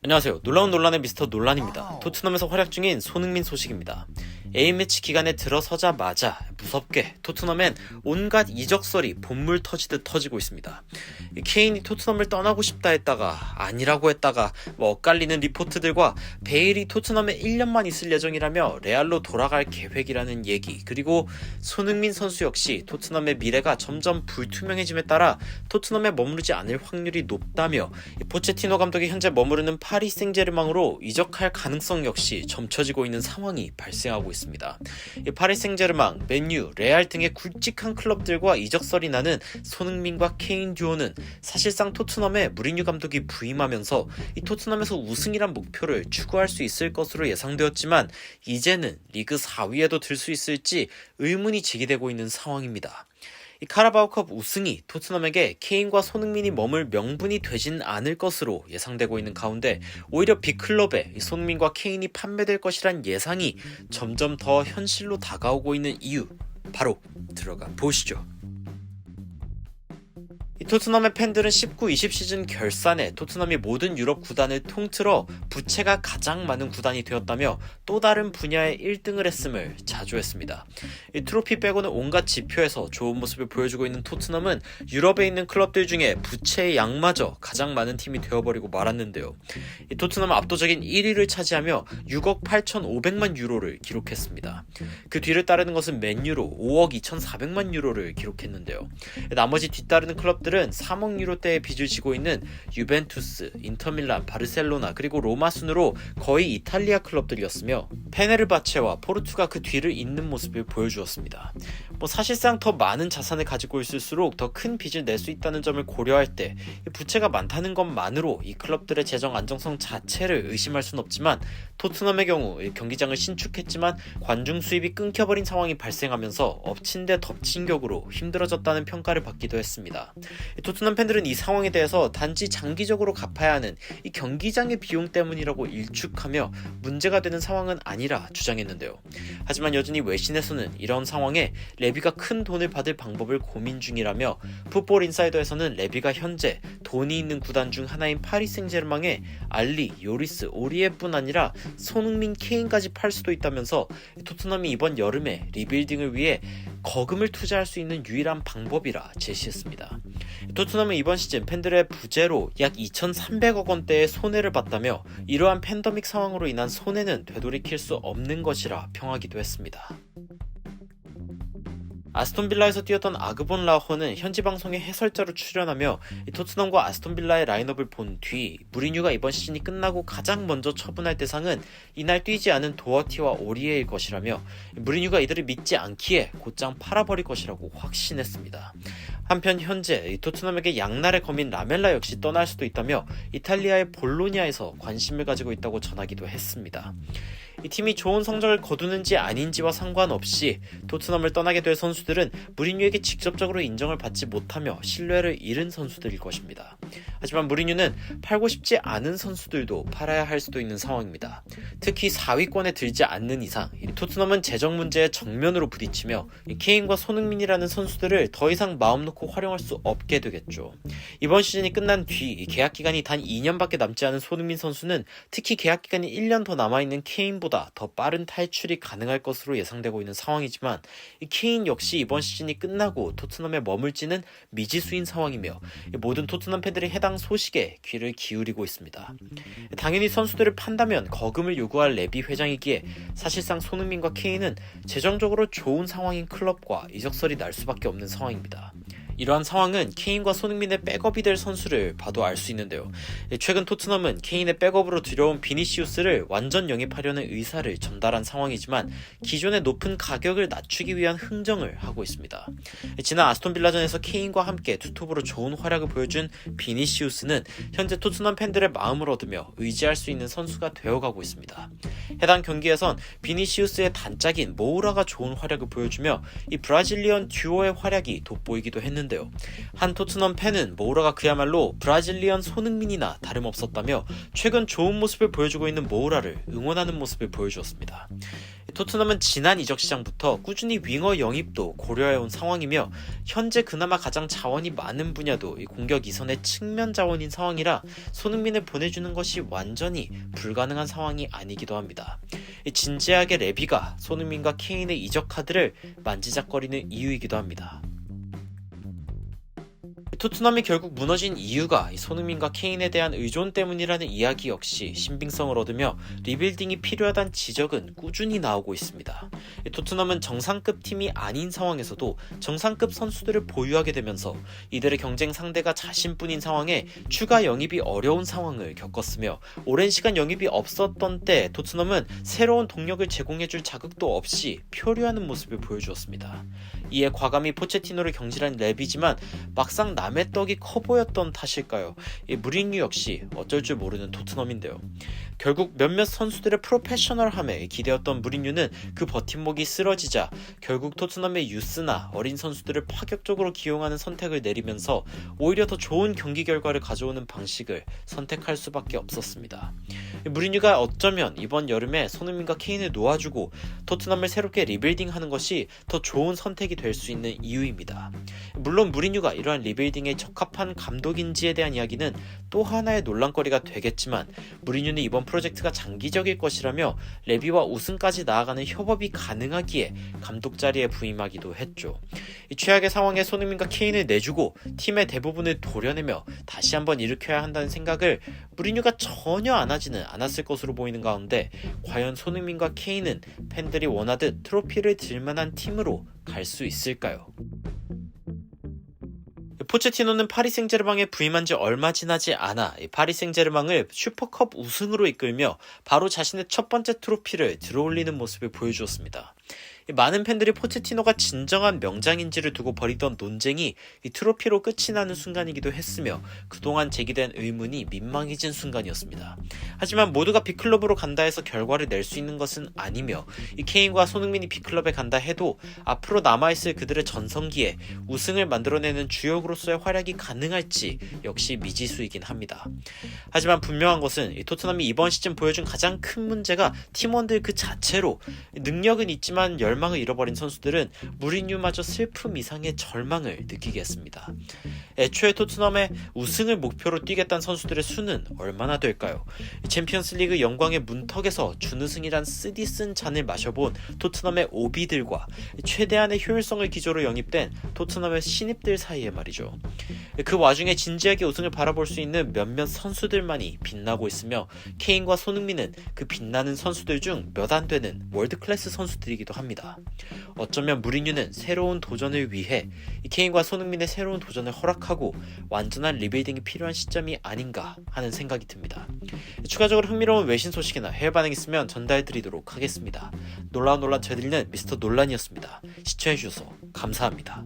안녕하세요. 놀라운 논란의 미스터 논란입니다. 토트넘에서 활약 중인 손흥민 소식입니다. A매치 기간에 들어서자마자 무섭게 토트넘엔 온갖 이적설이 본물 터지듯 터지고 있습니다. 케인이 토트넘을 떠나고 싶다 했다가 아니라고 했다가 엇갈리는 리포트들과 베일이 토트넘에 1년만 있을 예정이라며 레알로 돌아갈 계획이라는 얘기, 그리고 손흥민 선수 역시 토트넘의 미래가 점점 불투명해짐에 따라 토트넘에 머무르지 않을 확률이 높다며 포체티노 감독이 현재 머무르는 파리 생제르맹으로 이적할 가능성 역시 점쳐지고 있는 상황이 발생하고 있습니다. 파리 생제르맹, 맨유, 레알 등의 굵직한 클럽들과 이적설이 나는 손흥민과 케인 듀오는 사실상 토트넘에 무리뉴 감독이 부임하면서 이 토트넘에서 우승이란 목표를 추구할 수 있을 것으로 예상되었지만 이제는 리그 4위에도 들 수 있을지 의문이 제기되고 있는 상황입니다. 이 카라바오컵 우승이 토트넘에게 케인과 손흥민이 머물 명분이 되진 않을 것으로 예상되고 있는 가운데 오히려 빅클럽에 손흥민과 케인이 판매될 것이란 예상이 점점 더 현실로 다가오고 있는 이유, 바로 들어가 보시죠. 토트넘의 팬들은 19-20 시즌 결산에 토트넘이 모든 유럽 구단을 통틀어 부채가 가장 많은 구단이 되었다며 또 다른 분야의 1등을 했음을 자주 했습니다. 이 트로피 빼고는 온갖 지표에서 좋은 모습을 보여주고 있는 토트넘은 유럽에 있는 클럽들 중에 부채의 양마저 가장 많은 팀이 되어버리고 말았는데요. 이 토트넘은 압도적인 1위를 차지하며 6억 8,500만 유로를 기록했습니다. 그 뒤를 따르는 것은 맨유로 5억 2,400만 유로를 기록했는데요. 나머지 뒤따르는 클럽들은 3억 유로대의 빚을 지고 있는 유벤투스, 인터밀란, 바르셀로나, 그리고 로마 순으로 거의 이탈리아 클럽들이었으며 페네르바체와 포르투가 그 뒤를 잇는 모습을 보여주었습니다. 사실상 더 많은 자산을 가지고 있을수록 더 큰 빚을 낼 수 있다는 점을 고려할 때 부채가 많다는 것만으로 이 클럽들의 재정 안정성 자체를 의심할 수는 없지만 토트넘의 경우 경기장을 신축했지만 관중 수입이 끊겨버린 상황이 발생하면서 엎친 데 덮친 격으로 힘들어졌다는 평가를 받기도 했습니다. 토트넘 팬들은 이 상황에 대해서 단지 장기적으로 갚아야 하는 이 경기장의 비용 때문이라고 일축하며 문제가 되는 상황은 아니라 주장했는데요. 하지만 여전히 외신에서는 이런 상황에 레비가 큰 돈을 받을 방법을 고민 중이라며 풋볼 인사이더에서는 레비가 현재 돈이 있는 구단 중 하나인 파리 생제르맹에 알리, 요리스, 오리에뿐 아니라 손흥민, 케인까지 팔 수도 있다면서 토트넘이 이번 여름에 리빌딩을 위해 거금을 투자할 수 있는 유일한 방법이라 제시했습니다. 토트넘은 이번 시즌 팬들의 부재로 약 2,300억 원대의 손해를 봤다며 이러한 팬데믹 상황으로 인한 손해는 되돌이킬 수 없는 것이라 평하기도 했습니다. 아스톤빌라에서 뛰었던 아그본 라호는 현지 방송의 해설자로 출연하며 토트넘과 아스톤빌라의 라인업을 본 뒤 무리뉴가 이번 시즌이 끝나고 가장 먼저 처분할 대상은 이날 뛰지 않은 도어티와 오리에일 것이라며 무리뉴가 이들을 믿지 않기에 곧장 팔아버릴 것이라고 확신했습니다. 한편 현재 토트넘에게 양날의 검인 라멜라 역시 떠날 수도 있다며 이탈리아의 볼로냐에서 관심을 가지고 있다고 전하기도 했습니다. 이 팀이 좋은 성적을 거두는지 아닌지와 상관없이 토트넘을 떠나게 될 선수들은 무리뉴에게 직접적으로 인정을 받지 못하며 신뢰를 잃은 선수들일 것입니다. 하지만 무리뉴는 팔고 싶지 않은 선수들도 팔아야 할 수도 있는 상황입니다. 특히 4위권에 들지 않는 이상 토트넘은 재정 문제에 정면으로 부딪히며 케인과 손흥민이라는 선수들을 더 이상 마음 놓고 활용할 수 없게 되겠죠. 이번 시즌이 끝난 뒤 계약 기간이 단 2년밖에 남지 않은 손흥민 선수는 특히 계약 기간이 1년 더 남아있는 케인보다 더 빠른 탈출이 가능할 것으로 예상되고 있는 상황이지만 케인 역시 이번 시즌이 끝나고 토트넘에 머물지는 미지수인 상황이며 모든 토트넘 팬들이 해당 소식에 귀를 기울이고 있습니다. 당연히 선수들을 판다면 거금을 요구할 레비 회장이기에 사실상 손흥민과 케인은 재정적으로 좋은 상황인 클럽과 이적설이 날 수밖에 없는 상황입니다. 이러한 상황은 케인과 손흥민의 백업이 될 선수를 봐도 알 수 있는데요. 최근 토트넘은 케인의 백업으로 들여온 비니시우스를 완전 영입하려는 의사를 전달한 상황이지만 기존의 높은 가격을 낮추기 위한 흥정을 하고 있습니다. 지난 아스톤빌라전에서 케인과 함께 투톱으로 좋은 활약을 보여준 비니시우스는 현재 토트넘 팬들의 마음을 얻으며 의지할 수 있는 선수가 되어가고 있습니다. 해당 경기에선 비니시우스의 단짝인 모우라가 좋은 활약을 보여주며 이 브라질리언 듀오의 활약이 돋보이기도 했는데 하는데요. 한 토트넘 팬은 모우라가 그야말로 브라질리언 손흥민이나 다름없었다며 최근 좋은 모습을 보여주고 있는 모우라를 응원하는 모습을 보여주었습니다. 토트넘은 지난 이적 시장부터 꾸준히 윙어 영입도 고려해온 상황이며 현재 그나마 가장 자원이 많은 분야도 이 공격 이선의 측면 자원인 상황이라 손흥민을 보내주는 것이 완전히 불가능한 상황이 아니기도 합니다. 진지하게 레비가 손흥민과 케인의 이적 카드를 만지작거리는 이유이기도 합니다. 토트넘이 결국 무너진 이유가 손흥민과 케인에 대한 의존 때문이라는 이야기 역시 신빙성을 얻으며 리빌딩이 필요하다는 지적은 꾸준히 나오고 있습니다. 토트넘은 정상급 팀이 아닌 상황에서도 정상급 선수들을 보유하게 되면서 이들의 경쟁 상대가 자신뿐인 상황에 추가 영입이 어려운 상황을 겪었으며 오랜 시간 영입이 없었던 때 토트넘은 새로운 동력을 제공해줄 자극도 없이 표류하는 모습을 보여주었습니다. 이에 과감히 포체티노를 경질한 레비지만 막상 남의 떡이 커 보였던 탓일까요? 무리뉴 역시 어쩔 줄 모르는 토트넘인데요. 결국 몇몇 선수들의 프로페셔널함에 기대었던 무리뉴는 그 버팀목이 쓰러지자 결국 토트넘의 유스나 어린 선수들을 파격적으로 기용하는 선택을 내리면서 오히려 더 좋은 경기 결과를 가져오는 방식을 선택할 수밖에 없었습니다. 무리뉴가 어쩌면 이번 여름에 손흥민과 케인을 놓아주고 토트넘을 새롭게 리빌딩하는 것이 더 좋은 선택이 될 수 있는 이유입니다. 물론 무리뉴가 이러한 리빌딩에 적합한 감독인지에 대한 이야기는 또 하나의 논란거리가 되겠지만 무리뉴는 이번 프로젝트가 장기적일 것이라며 레비와 우승까지 나아가는 협업이 가능하기에 감독 자리에 부임하기도 했죠. 이 최악의 상황에 손흥민과 케인을 내주고 팀의 대부분을 도려내며 다시 한번 일으켜야 한다는 생각을 무리뉴가 전혀 안 하지는 않았을 것으로 보이는 가운데 과연 손흥민과 케인은 팬들이 원하듯 트로피를 들만한 팀으로 갈 수 있을까요? 포체티노는 파리 생제르맹에 부임한 지 얼마 지나지 않아 파리 생제르맹을 슈퍼컵 우승으로 이끌며 바로 자신의 첫 번째 트로피를 들어올리는 모습을 보여주었습니다. 많은 팬들이 포체티노가 진정한 명장인지를 두고 벌이던 논쟁이 이 트로피로 끝이 나는 순간이기도 했으며 그동안 제기된 의문이 민망해진 순간이었습니다. 하지만 모두가 빅클럽으로 간다 해서 결과를 낼 수 있는 것은 아니며 이 케인과 손흥민이 빅클럽에 간다 해도 앞으로 남아있을 그들의 전성기에 우승을 만들어내는 주역으로서의 활약이 가능할지 역시 미지수이긴 합니다. 하지만 분명한 것은 이 토트넘이 이번 시즌 보여준 가장 큰 문제가 팀원들 그 자체로 능력은 있지만 열망을 잃어버린 선수들은 무리뉴마저 슬픔 이상의 절망을 느끼게 했습니다. 애초에 토트넘의 우승을 목표로 뛰겠다는 선수들의 수는 얼마나 될까요? 챔피언스리그 영광의 문턱에서 준우승이란 쓰디쓴 잔을 마셔본 토트넘의 오비들과 최대한의 효율성을 기조로 영입된 토트넘의 신입들 사이에 말이죠. 그 와중에 진지하게 우승을 바라볼 수 있는 몇몇 선수들만이 빛나고 있으며 케인과 손흥민은 그 빛나는 선수들 중 몇 안 되는 월드클래스 선수들이기도 합니다. 어쩌면 무리뉴는 새로운 도전을 위해 케인과 손흥민의 새로운 도전을 허락하고 완전한 리빌딩이 필요한 시점이 아닌가 하는 생각이 듭니다. 추가적으로 흥미로운 외신 소식이나 해외 반응 있으면 전달드리도록 하겠습니다. 놀라운 논란 저들리는 미스터 논란이었습니다. 시청해주셔서 감사합니다.